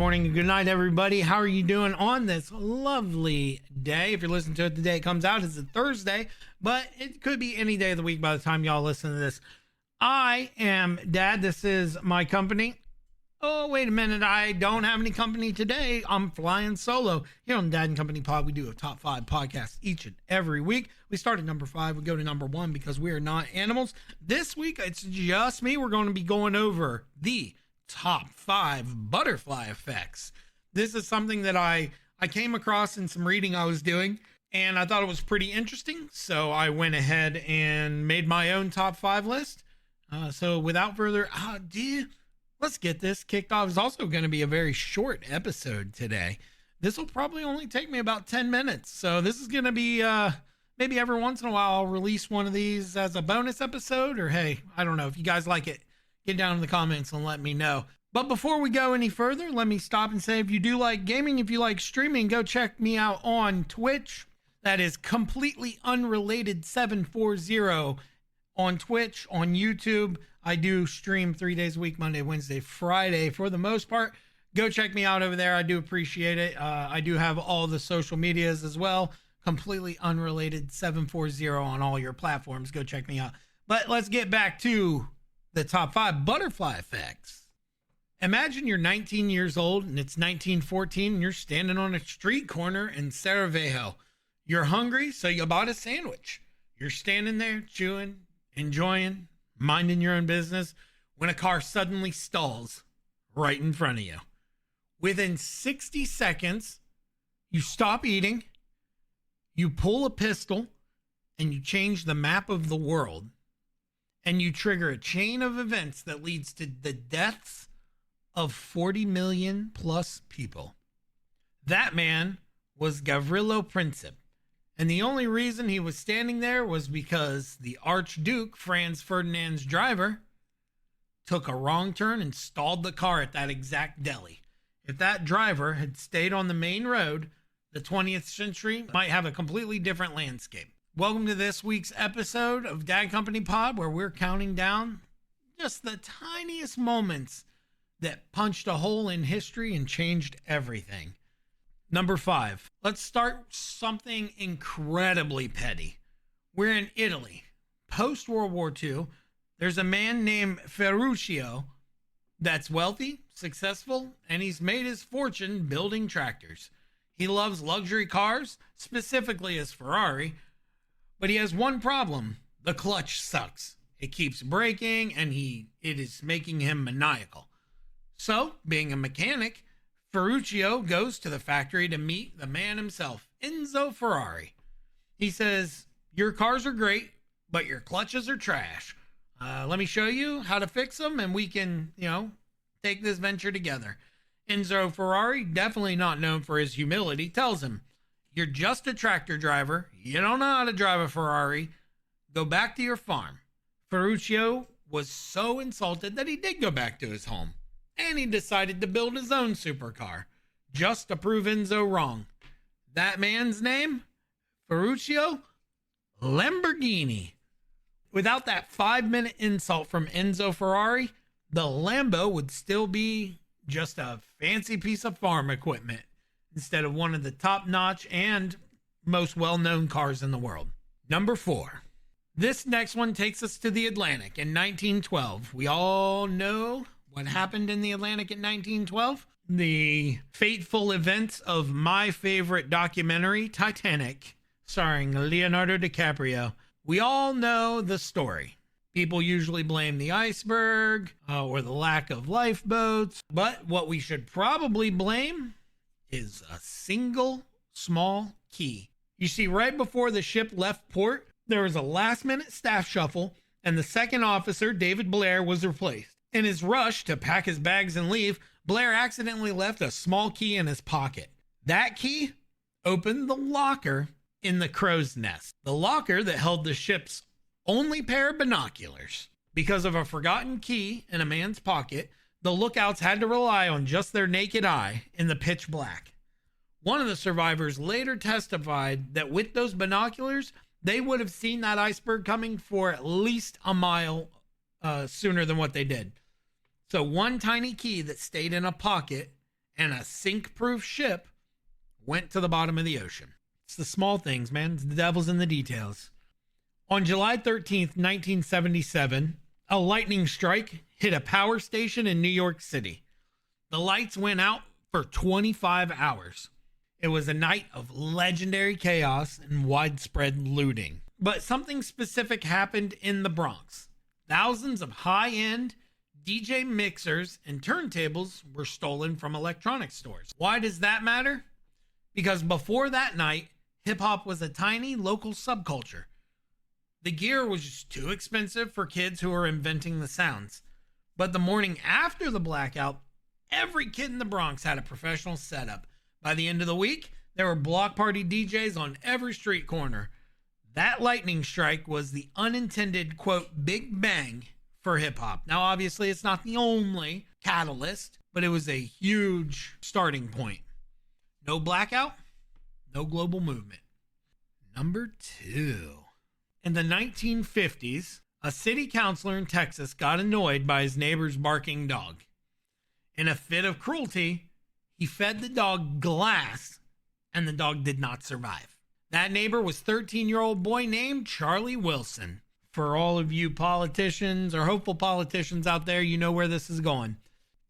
morning, and good night, everybody. How are you doing on this lovely day? If you're listening to it the day it comes out, it's a Thursday, but it could be any day of the week by the time y'all listen to this. I am Dad. This is my company. Oh, wait a minute. I don't have any company today. I'm flying solo. Here on Dad and Company Pod, we do a top 5 podcast each and every week. We start at number 5. We go to number 1 because we are not animals. This week, it's just me. We're going to be going over the top 5 butterfly effects. This is something that I came across in some reading I was doing, and I thought it was pretty interesting. So I went ahead and made my own top 5 list. So without further ado, let's get this kicked off. It's also going to be a very short episode today. This will probably only take me about 10 minutes. So this is going to be, maybe every once in a while I'll release one of these as a bonus episode, or hey, I don't know. If you guys like it, get down in the comments and let me know. But before we go any further, let me stop and say, if you do like gaming, if you like streaming, go check me out on Twitch. That is completely unrelated 740 on Twitch, on YouTube. I do stream 3 days a week, Monday, Wednesday, Friday for the most part. Go check me out over there. I do appreciate it. I do have all the social medias as well. Completely unrelated 740 on all your platforms. Go check me out. But let's get back to the top 5 butterfly effects. Imagine you're 19 years old and it's 1914 and you're standing on a street corner in Sarajevo. You're hungry, so you bought a sandwich. You're standing there chewing, enjoying, minding your own business when a car suddenly stalls right in front of you. Within 60 seconds, you stop eating, you pull a pistol, and you change the map of the world. And you trigger a chain of events that leads to the deaths of 40 million plus people. That man was Gavrilo Princip. And the only reason he was standing there was because the Archduke, Franz Ferdinand's driver, took a wrong turn and stalled the car at that exact deli. If that driver had stayed on the main road, the 20th century might have a completely different landscape. Welcome to this week's episode of Dad Company Pod, where we're counting down just the tiniest moments that punched a hole in history and changed everything. Number 5. Let's start something incredibly petty. We're in Italy. Post-World War II, there's a man named Ferruccio that's wealthy, successful, and he's made his fortune building tractors. He loves luxury cars, specifically his Ferrari, but he has one problem. The clutch sucks. It keeps breaking, and it is making him maniacal. So, being a mechanic, Ferruccio goes to the factory to meet the man himself, Enzo Ferrari. He says, "Your cars are great, but your clutches are trash. Let me show you how to fix them, and we can, take this venture together." Enzo Ferrari, definitely not known for his humility, tells him, "You're just a tractor driver. You don't know how to drive a Ferrari. Go back to your farm." Ferruccio was so insulted that he did go back to his home. And he decided to build his own supercar, just to prove Enzo wrong. That man's name? Ferruccio Lamborghini. Without that 5-minute insult from Enzo Ferrari, the Lambo would still be just a fancy piece of farm equipment instead of one of the top-notch and most well-known cars in the world. Number 4. This next one takes us to the Atlantic in 1912. We all know what happened in the Atlantic in 1912? The fateful events of my favorite documentary, Titanic, starring Leonardo DiCaprio. We all know the story. People usually blame the iceberg or the lack of lifeboats, but what we should probably blame is a single small key. You see, right before the ship left port, there was a last-minute staff shuffle, and the second officer, David Blair, was replaced. In his rush to pack his bags and leave, Blair accidentally left a small key in his pocket. That key opened the locker in the crow's nest, the locker that held the ship's only pair of binoculars. Because of a forgotten key in a man's pocket, the lookouts had to rely on just their naked eye in the pitch black. One of the survivors later testified that with those binoculars, they would have seen that iceberg coming for at least a mile sooner than what they did. So one tiny key that stayed in a pocket and a sink-proof ship went to the bottom of the ocean. It's the small things, man. It's the devil's in the details. On July 13th, 1977, a lightning strike hit a power station in New York City. The lights went out for 25 hours. It was a night of legendary chaos and widespread looting. But something specific happened in the Bronx. Thousands of high-end DJ mixers and turntables were stolen from electronics stores. Why does that matter? Because before that night, hip-hop was a tiny local subculture. The gear was just too expensive for kids who were inventing the sounds. But the morning after the blackout, every kid in the Bronx had a professional setup. By the end of the week, there were block party DJs on every street corner. That lightning strike was the unintended, quote, big bang for hip-hop. Now, obviously, it's not the only catalyst, but it was a huge starting point. No blackout, no global movement. Number 2. In the 1950s, a city councilor in Texas got annoyed by his neighbor's barking dog. In a fit of cruelty, he fed the dog glass, and the dog did not survive. That neighbor was 13-year-old boy named Charlie Wilson. For all of you politicians or hopeful politicians out there, you know where this is going.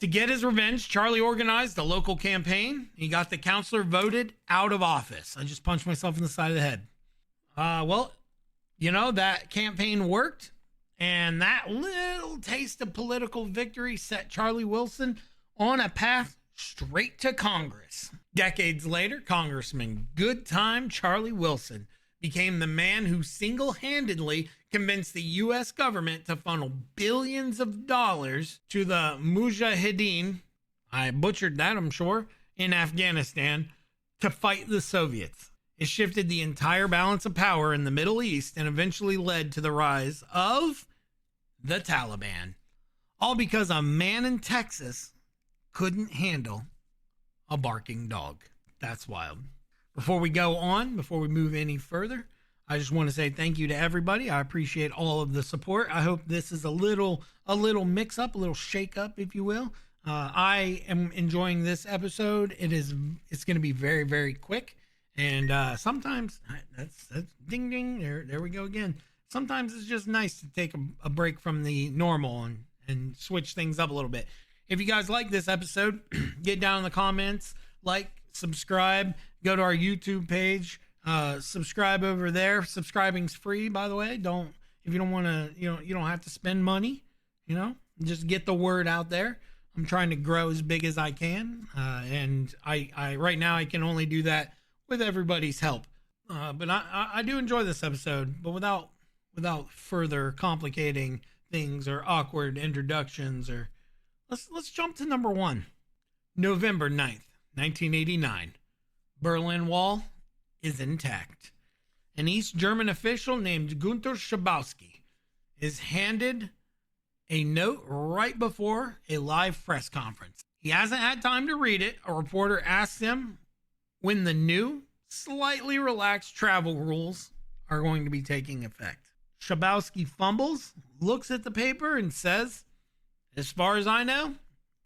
To get his revenge, Charlie organized a local campaign. He got the counselor voted out of office. I just punched myself in the side of the head. Well, you know, that campaign worked, and that little taste of political victory set Charlie Wilson on a path straight to Congress. Decades later, Congressman Good Time Charlie Wilson became the man who single-handedly convinced the U.S. government to funnel billions of dollars to the Mujahideen, I butchered that, I'm sure, in Afghanistan to fight the Soviets. It shifted the entire balance of power in the Middle East and eventually led to the rise of the Taliban. All because a man in Texas couldn't handle a barking dog. That's wild. Before we go on, before we move any further, I just want to say thank you to everybody. I appreciate all of the support. I hope this is a little mix up, a little shake up, if you will. I am enjoying this episode. It's going to be very, very quick. And sometimes that's ding, ding. There we go again. Sometimes it's just nice to take a break from the normal and switch things up a little bit. If you guys like this episode, get down in the comments, like, subscribe, go to our YouTube page, subscribe over there. Subscribing's free, by the way. If you don't want to, you don't have to spend money, just get the word out there. I'm trying to grow as big as I can. And I right now I can only do that with everybody's help. But I do enjoy this episode, but without further complicating things or awkward introductions or let's jump to number 1. November 9th, 1989. Berlin Wall is intact. An East German official named Günter Schabowski is handed a note right before a live press conference. He hasn't had time to read it. A reporter asks him when the new, slightly relaxed travel rules are going to be taking effect. Schabowski fumbles, looks at the paper, and says, "As far as I know,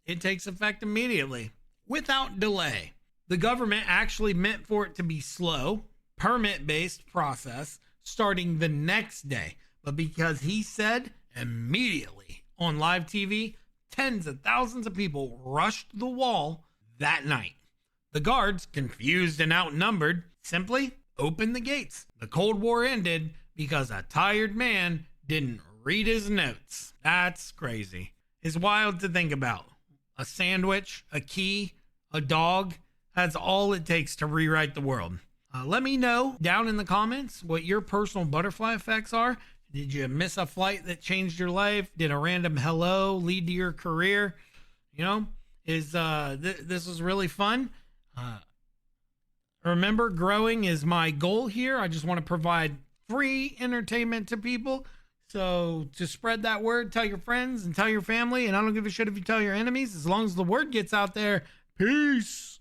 it takes effect immediately, without delay." The government actually meant for it to be slow, permit-based process starting the next day. But because he said immediately on live TV, tens of thousands of people rushed the wall that night. The guards, confused and outnumbered, simply opened the gates. The Cold War ended because a tired man didn't read his notes. That's crazy. It's wild to think about. A sandwich, a key, a dog. That's all it takes to rewrite the world. Let me know down in the comments what your personal butterfly effects are. Did you miss a flight that changed your life? Did a random hello lead to your career? This is really fun. Remember, growing is my goal here. I just want to provide free entertainment to people. So to spread that word, tell your friends and tell your family. And I don't give a shit if you tell your enemies, as long as the word gets out there. Peace.